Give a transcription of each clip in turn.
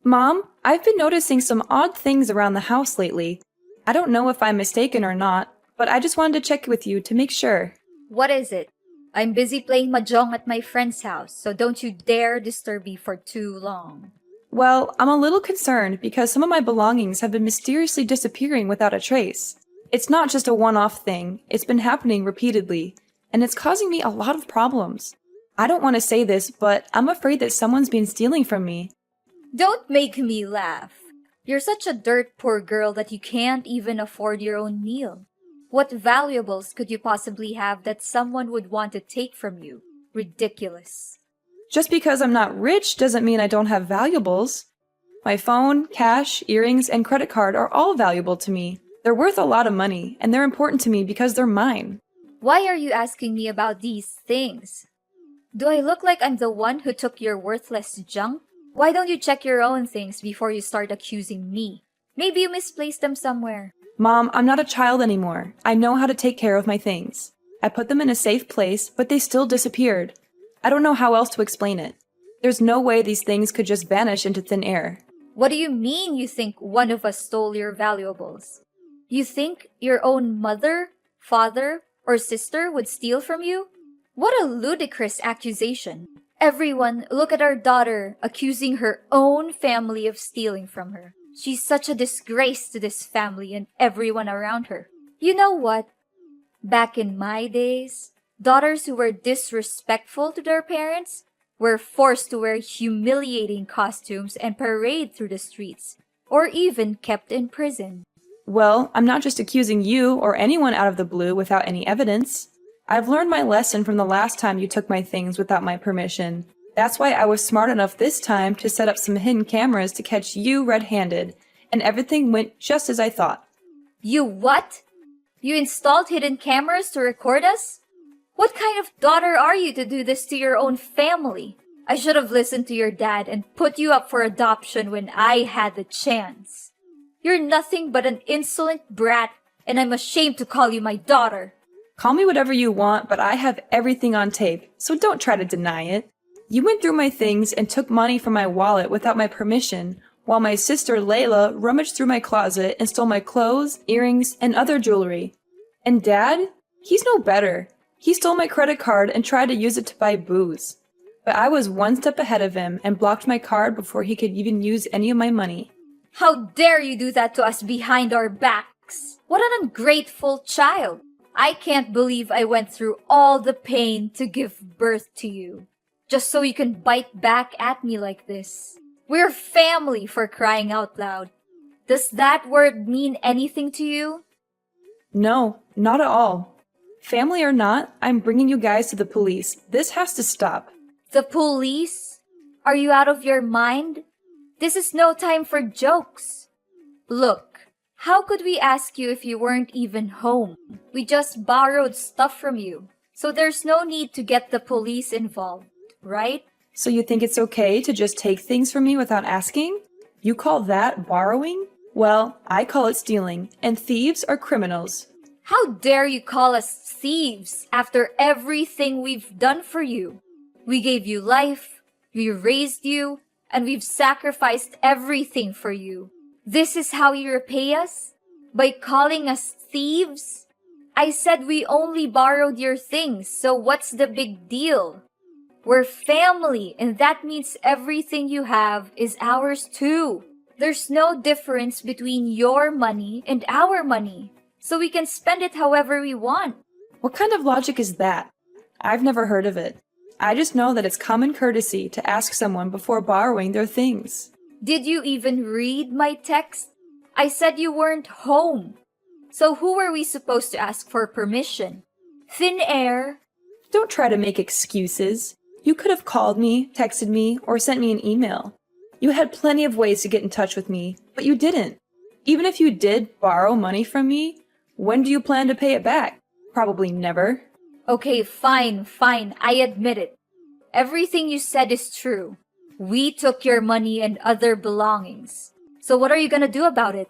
Mom, I've been noticing some odd things around the house lately. I don't know if I'm mistaken or not, but I just wanted to check with you to make sure. What is it? I'm busy playing mahjong at my friend's house, so don't you dare disturb me for too long. Well, I'm a little concerned because some of my belongings have been mysteriously disappearing without a trace. It's not just a one-off thing, it's been happening repeatedly, and it's causing me a lot of problems. I don't want to say this, but I'm afraid that someone's been stealing from me. Don't make me laugh. You're such a dirt poor girl that you can't even afford your own meal. What valuables could you possibly have that someone would want to take from you? Ridiculous. Just because I'm not rich doesn't mean I don't have valuables. My phone, cash, earrings, and credit card are all valuable to me. They're worth a lot of money, and they're important to me because they're mine. Why are you asking me about these things? Do I look like I'm the one who took your worthless junk? Why don't you check your own things before you start accusing me? Maybe you misplaced them somewhere. Mom, I'm not a child anymore. I know how to take care of my things. I put them in a safe place, but they still disappeared. I don't know how else to explain it. There's no way these things could just vanish into thin air. What do you mean you think one of us stole your valuables? You think your own mother, father, or sister would steal from you? What a ludicrous accusation. Everyone, look at our daughter accusing her own family of stealing from her. She's such a disgrace to this family and everyone around her. You know what? Back in my days, daughters who were disrespectful to their parents were forced to wear humiliating costumes and parade through the streets, or even kept in prison. Well, I'm not just accusing you or anyone out of the blue without any evidence. I've learned my lesson from the last time you took my things without my permission. That's why I was smart enough this time to set up some hidden cameras to catch you red-handed, and everything went just as I thought. You what? You installed hidden cameras to record us? What kind of daughter are you to do this to your own family? I should have listened to your dad and put you up for adoption when I had the chance. You're nothing but an insolent brat, and I'm ashamed to call you my daughter. Call me whatever you want, but I have everything on tape, so don't try to deny it. You went through my things and took money from my wallet without my permission, while my sister Layla rummaged through my closet and stole my clothes, earrings, and other jewelry. And Dad? He's no better. He stole my credit card and tried to use it to buy booze. But I was one step ahead of him and blocked my card before he could even use any of my money. How dare you do that to us behind our backs? What an ungrateful child! I can't believe I went through all the pain to give birth to you, just so you can bite back at me like this. We're family, for crying out loud. Does that word mean anything to you? No, not at all. Family or not, I'm bringing you guys to the police. This has to stop. The police? Are you out of your mind? This is no time for jokes. Look, how could we ask you if you weren't even home? We just borrowed stuff from you, so there's no need to get the police involved, right? So you think it's okay to just take things from me without asking? You call that borrowing? Well, I call it stealing, and thieves are criminals. How dare you call us thieves after everything we've done for you? We gave you life, we raised you, and we've sacrificed everything for you. This is how you repay us? By calling us thieves? I said we only borrowed your things, so what's the big deal? We're family, and that means everything you have is ours too. There's no difference between your money and our money, so we can spend it however we want. What kind of logic is that? I've never heard of it. I just know that it's common courtesy to ask someone before borrowing their things. Did you even read my text? I said you weren't home. So who were we supposed to ask for permission? Thin air? Don't try to make excuses. You could have called me, texted me, or sent me an email. You had plenty of ways to get in touch with me, but you didn't. Even if you did borrow money from me, when do you plan to pay it back? Probably never. Okay, fine, I admit it. Everything you said is true. We took your money and other belongings. So what are you gonna do about it?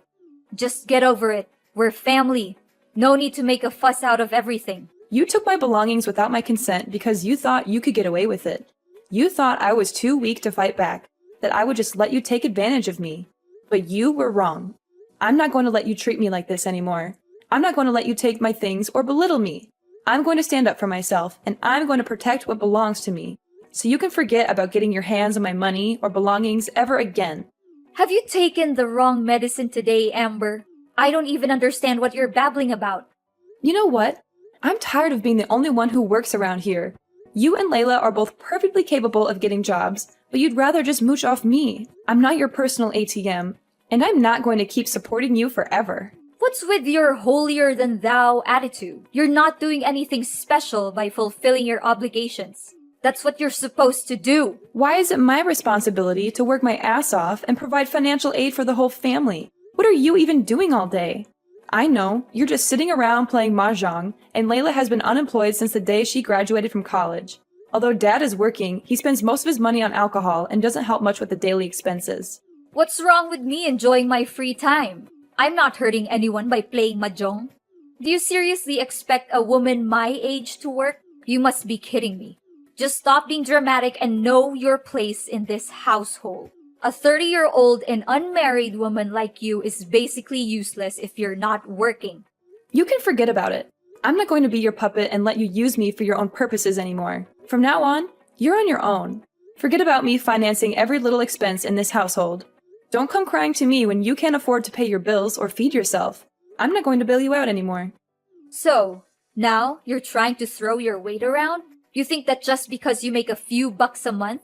Just get over it. We're family. No need to make a fuss out of everything. You took my belongings without my consent because you thought you could get away with it. You thought I was too weak to fight back, that I would just let you take advantage of me. But you were wrong. I'm not going to let you treat me like this anymore. I'm not going to let you take my things or belittle me. I'm going to stand up for myself, and I'm going to protect what belongs to me. So you can forget about getting your hands on my money or belongings ever again. Have you taken the wrong medicine today, Amber? I don't even understand what you're babbling about. You know what? I'm tired of being the only one who works around here. You and Layla are both perfectly capable of getting jobs, but you'd rather just mooch off me. I'm not your personal ATM, and I'm not going to keep supporting you forever. What's with your holier-than-thou attitude? You're not doing anything special by fulfilling your obligations. That's what you're supposed to do. Why is it my responsibility to work my ass off and provide financial aid for the whole family? What are you even doing all day? I know, you're just sitting around playing mahjong, and Layla has been unemployed since the day she graduated from college. Although Dad is working, he spends most of his money on alcohol and doesn't help much with the daily expenses. What's wrong with me enjoying my free time? I'm not hurting anyone by playing mahjong. Do you seriously expect a woman my age to work? You must be kidding me. Just stop being dramatic and know your place in this household. A 30-year-old and unmarried woman like you is basically useless if you're not working. You can forget about it. I'm not going to be your puppet and let you use me for your own purposes anymore. From now on, you're on your own. Forget about me financing every little expense in this household. Don't come crying to me when you can't afford to pay your bills or feed yourself. I'm not going to bail you out anymore. So, now you're trying to throw your weight around? You think that just because you make a few bucks a month,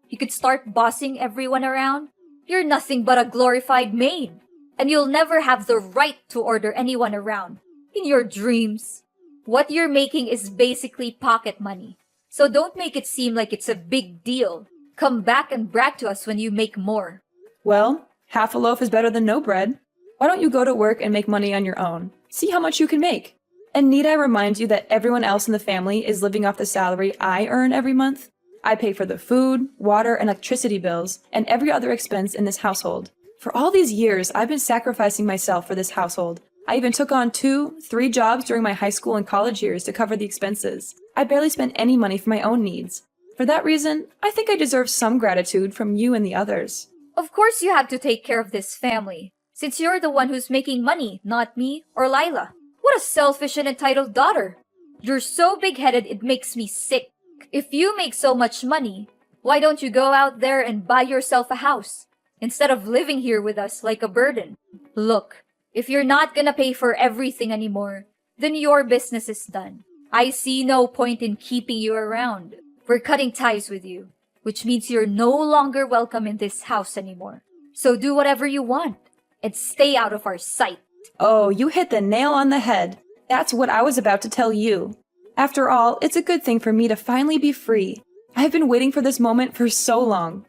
you could start bossing everyone around? You're nothing but a glorified maid, and you'll never have the right to order anyone around. In your dreams. What you're making is basically pocket money. So don't make it seem like it's a big deal. Come back and brag to us when you make more. Well, half a loaf is better than no bread. Why don't you go to work and make money on your own? See how much you can make. And need I remind you that everyone else in the family is living off the salary I earn every month? I pay for the food, water, and electricity bills, and every other expense in this household. For all these years, I've been sacrificing myself for this household. I even took on 2, 3 jobs during my high school and college years to cover the expenses. I barely spent any money for my own needs. For that reason, I think I deserve some gratitude from you and the others. Of course you have to take care of this family, since you're the one who's making money, not me or Lila. What a selfish and entitled daughter. You're so big-headed it makes me sick. If you make so much money, why don't you go out there and buy yourself a house, instead of living here with us like a burden? Look, if you're not gonna pay for everything anymore, then your business is done. I see no point in keeping you around. We're cutting ties with you, which means you're no longer welcome in this house anymore. So do whatever you want, and stay out of our sight. Oh, you hit the nail on the head. That's what I was about to tell you. After all, it's a good thing for me to finally be free. I've been waiting for this moment for so long.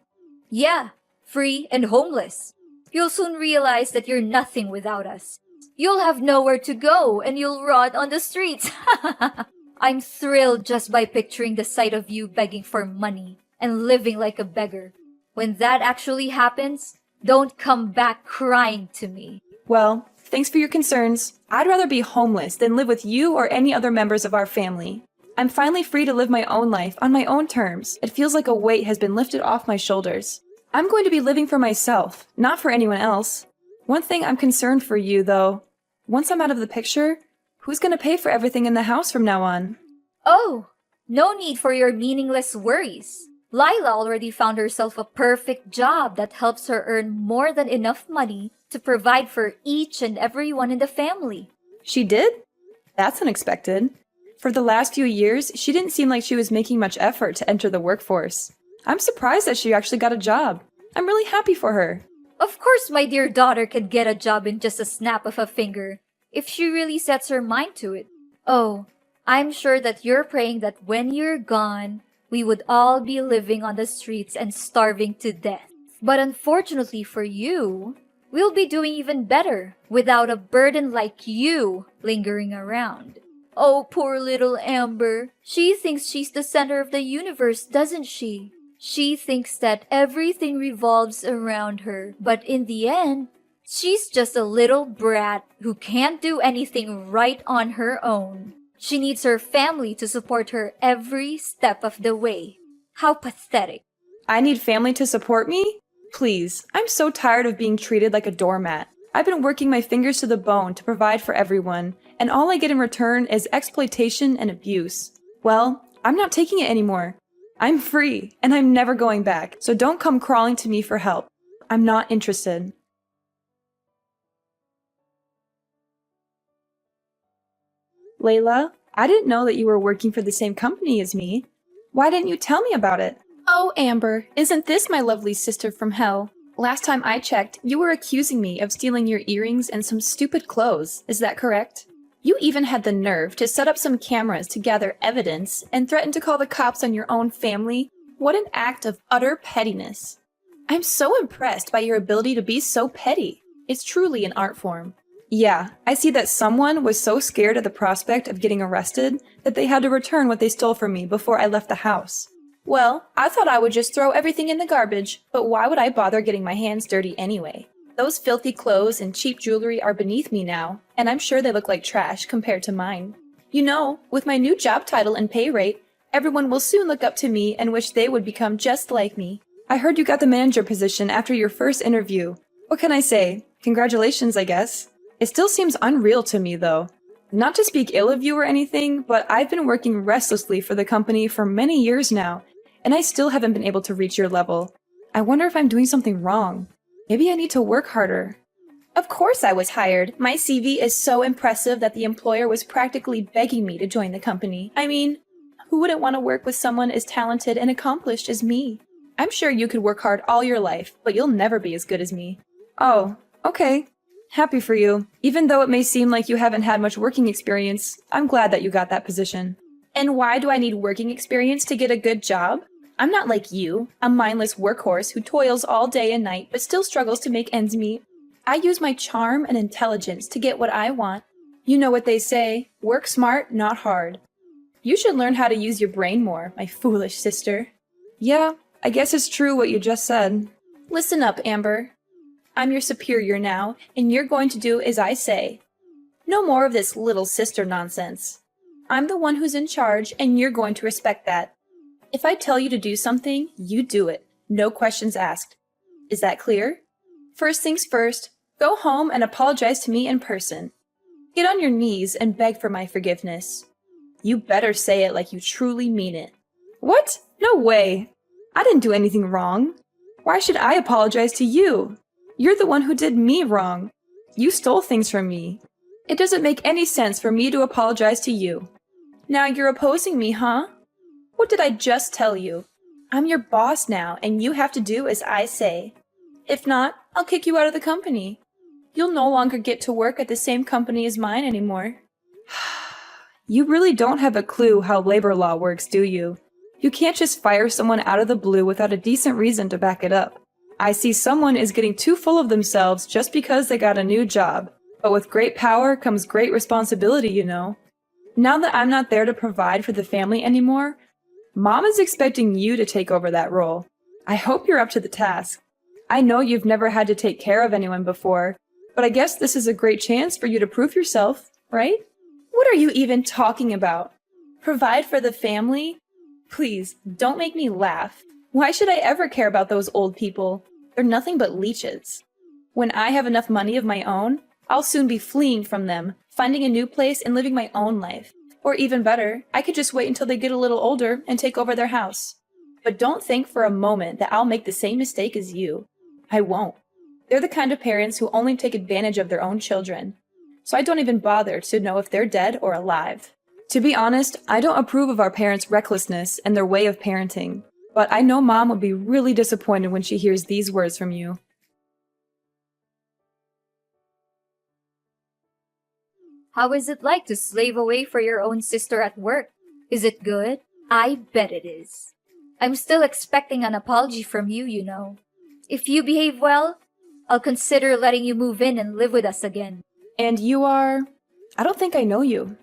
Yeah, free and homeless. You'll soon realize that you're nothing without us. You'll have nowhere to go and you'll rot on the streets. I'm thrilled just by picturing the sight of you begging for money and living like a beggar. When that actually happens, don't come back crying to me. Well, thanks for your concerns. I'd rather be homeless than live with you or any other members of our family. I'm finally free to live my own life on my own terms. It feels like a weight has been lifted off my shoulders. I'm going to be living for myself, not for anyone else. One thing I'm concerned for you, though. Once I'm out of the picture, who's going to pay for everything in the house from now on? Oh, no need for your meaningless worries. Lila already found herself a perfect job that helps her earn more than enough money to provide for each and everyone in the family. She did? That's unexpected. For the last few years, she didn't seem like she was making much effort to enter the workforce. I'm surprised that she actually got a job. I'm really happy for her. Of course my dear daughter can get a job in just a snap of a finger, if she really sets her mind to it. Oh, I'm sure that you're praying that when you're gone, we would all be living on the streets and starving to death. But unfortunately for you, we'll be doing even better without a burden like you lingering around. Oh, poor little Amber. She thinks she's the center of the universe, doesn't she? She thinks that everything revolves around her, but in the end, she's just a little brat who can't do anything right on her own. She needs her family to support her every step of the way. How pathetic. I need family to support me? Please, I'm so tired of being treated like a doormat. I've been working my fingers to the bone to provide for everyone, and all I get in return is exploitation and abuse. Well, I'm not taking it anymore. I'm free, and I'm never going back, so don't come crawling to me for help. I'm not interested. Layla, I didn't know that you were working for the same company as me. Why didn't you tell me about it? Oh, Amber, isn't this my lovely sister from hell? Last time I checked, you were accusing me of stealing your earrings and some stupid clothes. Is that correct? You even had the nerve to set up some cameras to gather evidence and threaten to call the cops on your own family. What an act of utter pettiness. I'm so impressed by your ability to be so petty. It's truly an art form. Yeah, I see that someone was so scared at the prospect of getting arrested that they had to return what they stole from me before I left the house. Well, I thought I would just throw everything in the garbage, but why would I bother getting my hands dirty anyway? Those filthy clothes and cheap jewelry are beneath me now, and I'm sure they look like trash compared to mine. You know, with my new job title and pay rate, everyone will soon look up to me and wish they would become just like me. I heard you got the manager position after your first interview. What can I say? Congratulations, I guess. It still seems unreal to me, though. Not to speak ill of you or anything, but I've been working restlessly for the company for many years now, and I still haven't been able to reach your level. I wonder if I'm doing something wrong. Maybe I need to work harder. Of course I was hired. My CV is so impressive that the employer was practically begging me to join the company. I mean, who wouldn't want to work with someone as talented and accomplished as me? I'm sure you could work hard all your life, but you'll never be as good as me. Oh, okay. Happy for you. Even though it may seem like you haven't had much working experience, I'm glad that you got that position. And why do I need working experience to get a good job? I'm not like you, a mindless workhorse who toils all day and night but still struggles to make ends meet. I use my charm and intelligence to get what I want. You know what they say, work smart, not hard. You should learn how to use your brain more, my foolish sister. Yeah, I guess it's true what you just said. Listen up, Amber. I'm your superior now, and you're going to do as I say. No more of this little sister nonsense. I'm the one who's in charge, and you're going to respect that. If I tell you to do something, you do it. No questions asked. Is that clear? First things first, go home and apologize to me in person. Get on your knees and beg for my forgiveness. You better say it like you truly mean it. What? No way. I didn't do anything wrong. Why should I apologize to you? You're the one who did me wrong. You stole things from me. It doesn't make any sense for me to apologize to you. Now you're opposing me, huh? What did I just tell you? I'm your boss now, and you have to do as I say. If not, I'll kick you out of the company. You'll no longer get to work at the same company as mine anymore. You really don't have a clue how labor law works, do you? You can't just fire someone out of the blue without a decent reason to back it up. I see someone is getting too full of themselves just because they got a new job. But with great power comes great responsibility, you know. Now that I'm not there to provide for the family anymore, Mom is expecting you to take over that role. I hope you're up to the task. I know you've never had to take care of anyone before, but I guess this is a great chance for you to prove yourself, right? What are you even talking about? Provide for the family? Please, don't make me laugh. Why should I ever care about those old people? They're nothing but leeches. When I have enough money of my own, I'll soon be fleeing from them, finding a new place and living my own life. Or even better, I could just wait until they get a little older and take over their house. But don't think for a moment that I'll make the same mistake as you. I won't. They're the kind of parents who only take advantage of their own children. So I don't even bother to know if they're dead or alive. To be honest, I don't approve of our parents' recklessness and their way of parenting. But I know Mom would be really disappointed when she hears these words from you. How is it like to slave away for your own sister at work? Is it good? I bet it is. I'm still expecting an apology from you, you know. If you behave well, I'll consider letting you move in and live with us again. And you are... I don't think I know you.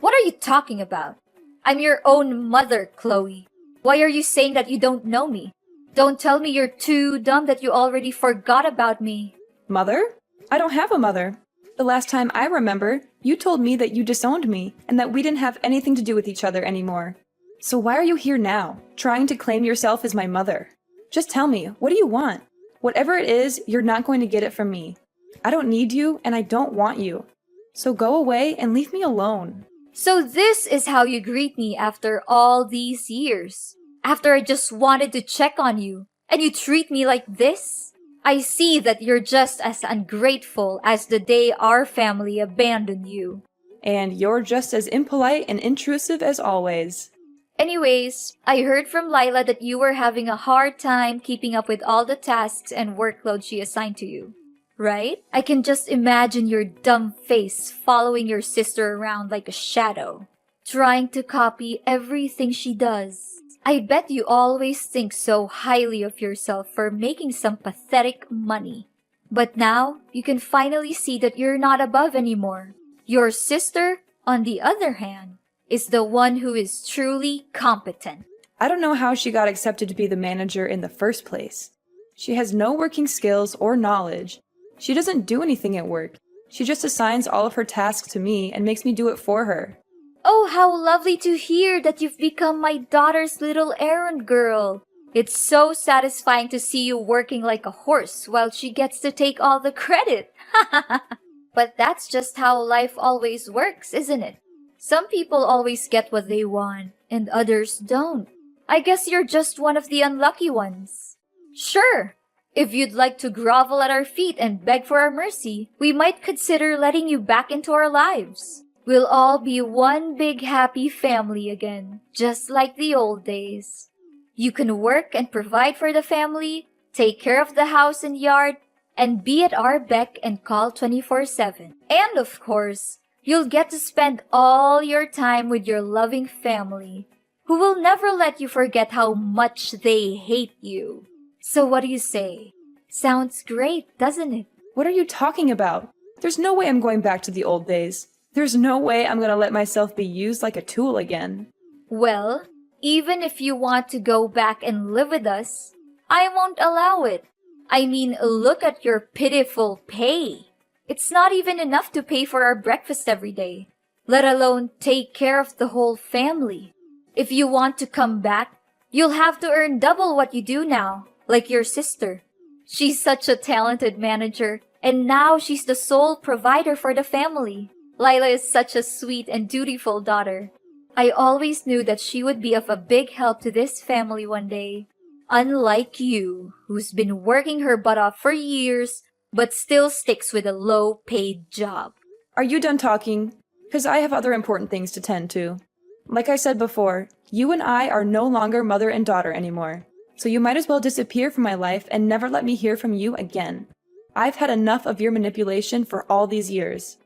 What are you talking about? I'm your own mother, Chloe. Why are you saying that you don't know me? Don't tell me you're too dumb that you already forgot about me. Mother? I don't have a mother. The last time I remember, you told me that you disowned me and that we didn't have anything to do with each other anymore. So why are you here now, trying to claim yourself as my mother? Just tell me, what do you want? Whatever it is, you're not going to get it from me. I don't need you, and I don't want you. So go away and leave me alone. So this is how you greet me after all these years. After I just wanted to check on you, and you treat me like this? I see that you're just as ungrateful as the day our family abandoned you. And you're just as impolite and intrusive as always. Anyways, I heard from Lila that you were having a hard time keeping up with all the tasks and workload she assigned to you. Right? I can just imagine your dumb face following your sister around like a shadow, trying to copy everything she does. I bet you always think so highly of yourself for making some pathetic money. But now, you can finally see that you're not above anymore. Your sister, on the other hand, is the one who is truly competent. I don't know how she got accepted to be the manager in the first place. She has no working skills or knowledge. She doesn't do anything at work. She just assigns all of her tasks to me and makes me do it for her. Oh, how lovely to hear that you've become my daughter's little errand girl. It's so satisfying to see you working like a horse while she gets to take all the credit. But that's just how life always works, isn't it? Some people always get what they want, and others don't. I guess you're just one of the unlucky ones. Sure, if you'd like to grovel at our feet and beg for our mercy, we might consider letting you back into our lives. We'll all be one big happy family again, just like the old days. You can work and provide for the family, take care of the house and yard, and be at our beck and call 24/7. And of course, you'll get to spend all your time with your loving family, who will never let you forget how much they hate you. So what do you say? Sounds great, doesn't it? What are you talking about? There's no way I'm going back to the old days. There's no way I'm going to let myself be used like a tool again. Well, even if you want to go back and live with us, I won't allow it. I mean, look at your pitiful pay. It's not even enough to pay for our breakfast every day, let alone take care of the whole family. If you want to come back, you'll have to earn double what you do now, like your sister. She's such a talented manager, and now she's the sole provider for the family. Lila is such a sweet and dutiful daughter. I always knew that she would be of a big help to this family one day. Unlike you, who's been working her butt off for years, but still sticks with a low-paid job. Are you done talking? Because I have other important things to tend to. Like I said before, you and I are no longer mother and daughter anymore. So you might as well disappear from my life and never let me hear from you again. I've had enough of your manipulation for all these years.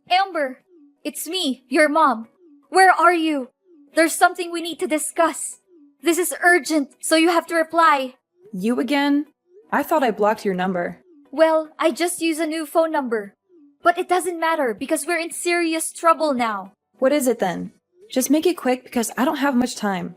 Amber, it's me, your mom. Where are you? There's something we need to discuss. This is urgent, so you have to reply. You again? I thought I blocked your number. Well, I just used a new phone number. But it doesn't matter because we're in serious trouble now. What is it then? Just make it quick because I don't have much time.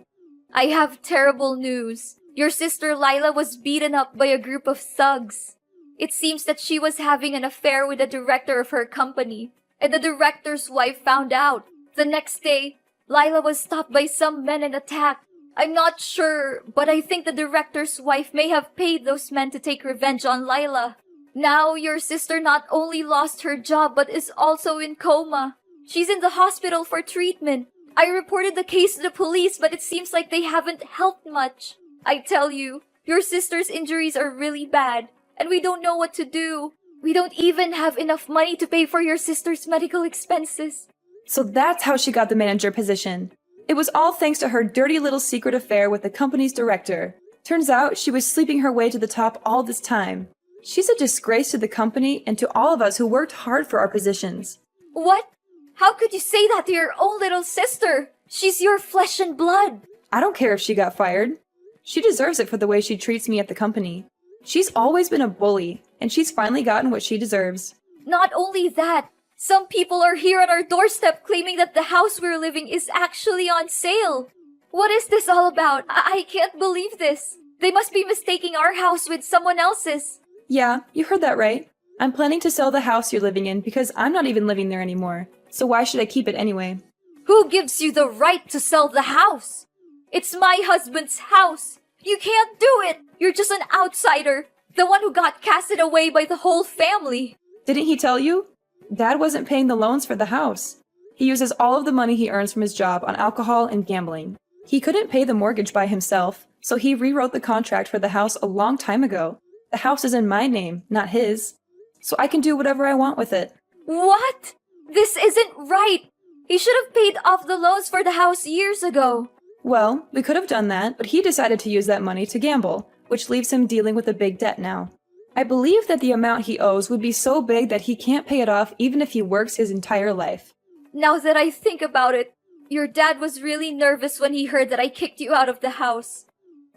I have terrible news. Your sister Lila was beaten up by a group of thugs. It seems that she was having an affair with the director of her company, and the director's wife found out. The next day, Lila was stopped by some men and attacked. I'm not sure, but I think the director's wife may have paid those men to take revenge on Lila. Now your sister not only lost her job but is also in coma. She's in the hospital for treatment. I reported the case to the police, but it seems like they haven't helped much. I tell you, your sister's injuries are really bad, and we don't know what to do. We don't even have enough money to pay for your sister's medical expenses. So that's how she got the manager position. It was all thanks to her dirty little secret affair with the company's director. Turns out she was sleeping her way to the top all this time. She's a disgrace to the company and to all of us who worked hard for our positions. What? How could you say that to your own little sister? She's your flesh and blood. I don't care if she got fired. She deserves it for the way she treats me at the company. She's always been a bully, and she's finally gotten what she deserves. Not only that, some people are here at our doorstep claiming that the house we're living is actually on sale. What is this all about? I can't believe this. They must be mistaking our house with someone else's. Yeah, you heard that right. I'm planning to sell the house you're living in because I'm not even living there anymore. So why should I keep it anyway? Who gives you the right to sell the house? It's my husband's house. You can't do it. You're just an outsider. The one who got casted away by the whole family. Didn't he tell you? Dad wasn't paying the loans for the house. He uses all of the money he earns from his job on alcohol and gambling. He couldn't pay the mortgage by himself, so he rewrote the contract for the house a long time ago. The house is in my name, not his. So I can do whatever I want with it. What? This isn't right. He should have paid off the loans for the house years ago. Well, we could have done that, but he decided to use that money to gamble, which leaves him dealing with a big debt now. I believe that the amount he owes would be so big that he can't pay it off even if he works his entire life. Now that I think about it, your dad was really nervous when he heard that I kicked you out of the house.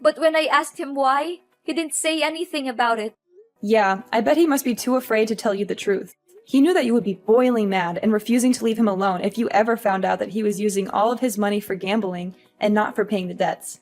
But when I asked him why, he didn't say anything about it. Yeah, I bet he must be too afraid to tell you the truth. He knew that you would be boiling mad and refusing to leave him alone if you ever found out that he was using all of his money for gambling and not for paying the debts.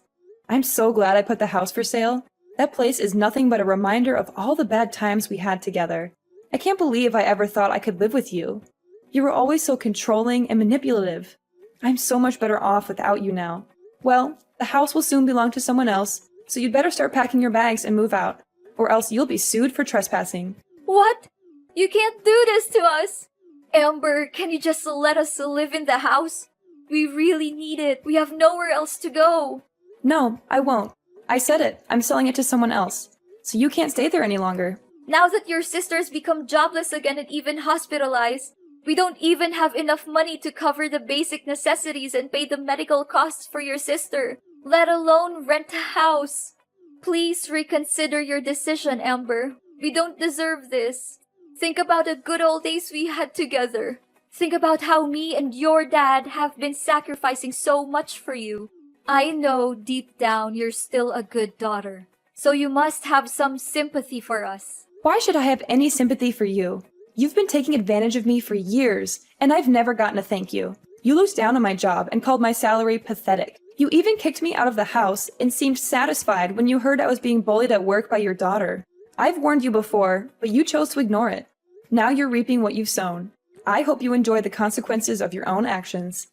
I'm so glad I put the house for sale. That place is nothing but a reminder of all the bad times we had together. I can't believe I ever thought I could live with you. You were always so controlling and manipulative. I'm so much better off without you now. Well, the house will soon belong to someone else, so you'd better start packing your bags and move out, or else you'll be sued for trespassing. What? You can't do this to us! Amber, can you just let us live in the house? We really need it. We have nowhere else to go. No, I won't. I said it. I'm selling it to someone else. So you can't stay there any longer. Now that your sister's become jobless again and even hospitalized, we don't even have enough money to cover the basic necessities and pay the medical costs for your sister, let alone rent a house. Please reconsider your decision, Amber. We don't deserve this. Think about the good old days we had together. Think about how me and your dad have been sacrificing so much for you. I know deep down you're still a good daughter, so you must have some sympathy for us. Why should I have any sympathy for you? You've been taking advantage of me for years, and I've never gotten a thank you. You looked down on my job and called my salary pathetic. You even kicked me out of the house and seemed satisfied when you heard I was being bullied at work by your daughter. I've warned you before, but you chose to ignore it. Now you're reaping what you've sown. I hope you enjoy the consequences of your own actions.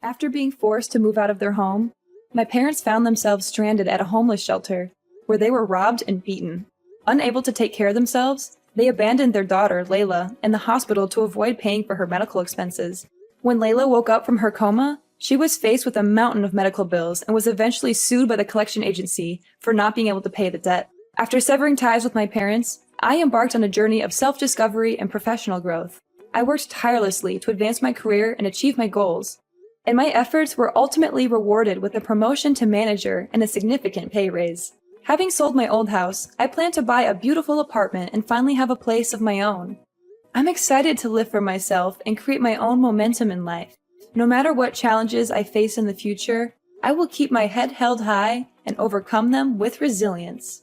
After being forced to move out of their home, my parents found themselves stranded at a homeless shelter, where they were robbed and beaten. Unable to take care of themselves, they abandoned their daughter, Layla, in the hospital to avoid paying for her medical expenses. When Layla woke up from her coma, she was faced with a mountain of medical bills and was eventually sued by the collection agency for not being able to pay the debt. After severing ties with my parents, I embarked on a journey of self-discovery and professional growth. I worked tirelessly to advance my career and achieve my goals, and my efforts were ultimately rewarded with a promotion to manager and a significant pay raise. Having sold my old house, I plan to buy a beautiful apartment and finally have a place of my own. I'm excited to live for myself and create my own momentum in life. No matter what challenges I face in the future, I will keep my head held high and overcome them with resilience.